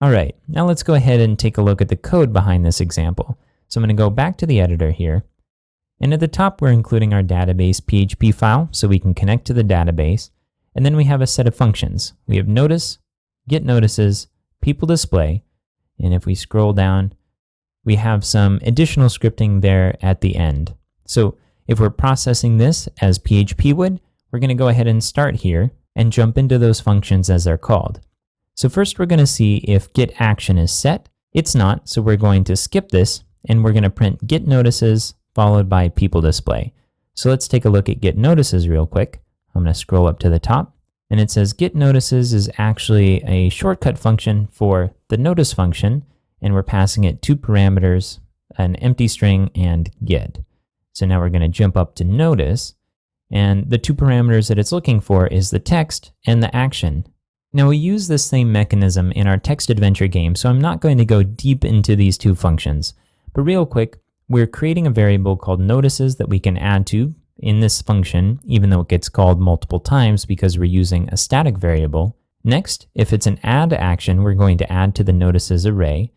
All right, now let's go ahead and take a look at the code behind this example. So I'm going to go back to the editor here. And at the top, we're including our database PHP file so we can connect to the database. And then we have a set of functions. We have notice, get notices, people display. And if we scroll down, we have some additional scripting there at the end. So if we're processing this as PHP would, we're going to go ahead and start here and jump into those functions as they're called. So first we're going to see if get action is set. It's not, so we're going to skip this and we're going to print get notices followed by people display. So let's take a look at get notices real quick. I'm going to scroll up to the top and it says get notices is actually a shortcut function for the notice function, and we're passing it two parameters, an empty string and get. So now we're going to jump up to notice, and the two parameters that it's looking for is the text and the action. Now we use this same mechanism in our text adventure game, so I'm not going to go deep into these two functions. But real quick, we're creating a variable called notices that we can add to in this function, even though it gets called multiple times because we're using a static variable. Next, if it's an add action, we're going to add to the notices array.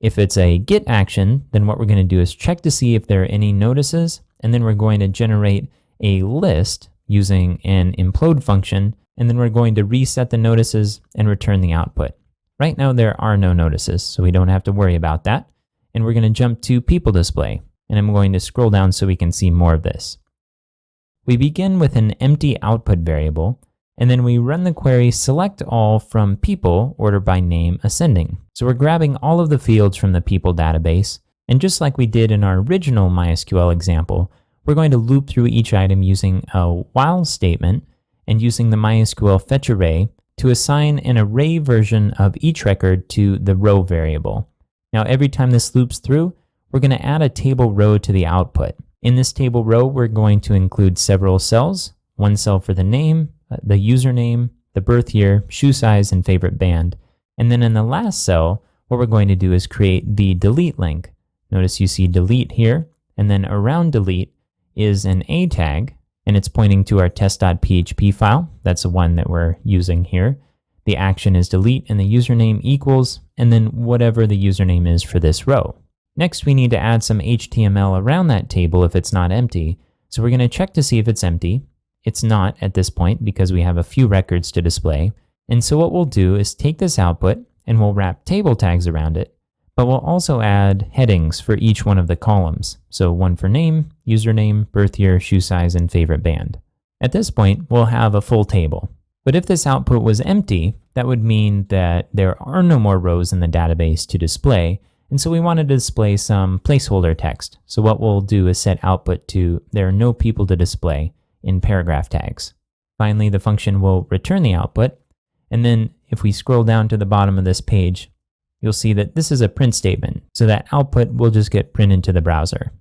If it's a get action, then what we're going to do is check to see if there are any notices, and then we're going to generate a list using an implode function, and then we're going to reset the notices and return the output. Right now there are no notices, so we don't have to worry about that. And we're going to jump to people display, and I'm going to scroll down so we can see more of this. We begin with an empty output variable, and then we run the query select all from people order by name ascending. So we're grabbing all of the fields from the people database, and just like we did in our original MySQL example, we're going to loop through each item using a while statement and using the MySQL fetch array to assign an array version of each record to the row variable. Now every time this loops through, we're going to add a table row to the output. In this table row, we're going to include several cells, one cell for the name, the username, the birth year, shoe size, and favorite band. And then in the last cell, what we're going to do is create the delete link. Notice you see delete here, and then around delete is an A tag, and it's pointing to our test.php file. That's the one that we're using here. The action is delete, and the username equals, and then whatever the username is for this row. Next, we need to add some HTML around that table if it's not empty. So we're going to check to see if it's empty. It's not at this point because we have a few records to display. And so what we'll do is take this output and we'll wrap table tags around it, but we'll also add headings for each one of the columns. So one for name, username, birth year, shoe size, and favorite band. At this point, we'll have a full table. But if this output was empty, that would mean that there are no more rows in the database to display. And so we want to display some placeholder text. So what we'll do is set output to there are no people to display in paragraph tags. Finally, the function will return the output. And then if we scroll down to the bottom of this page, you'll see that this is a print statement. So that output will just get printed to the browser.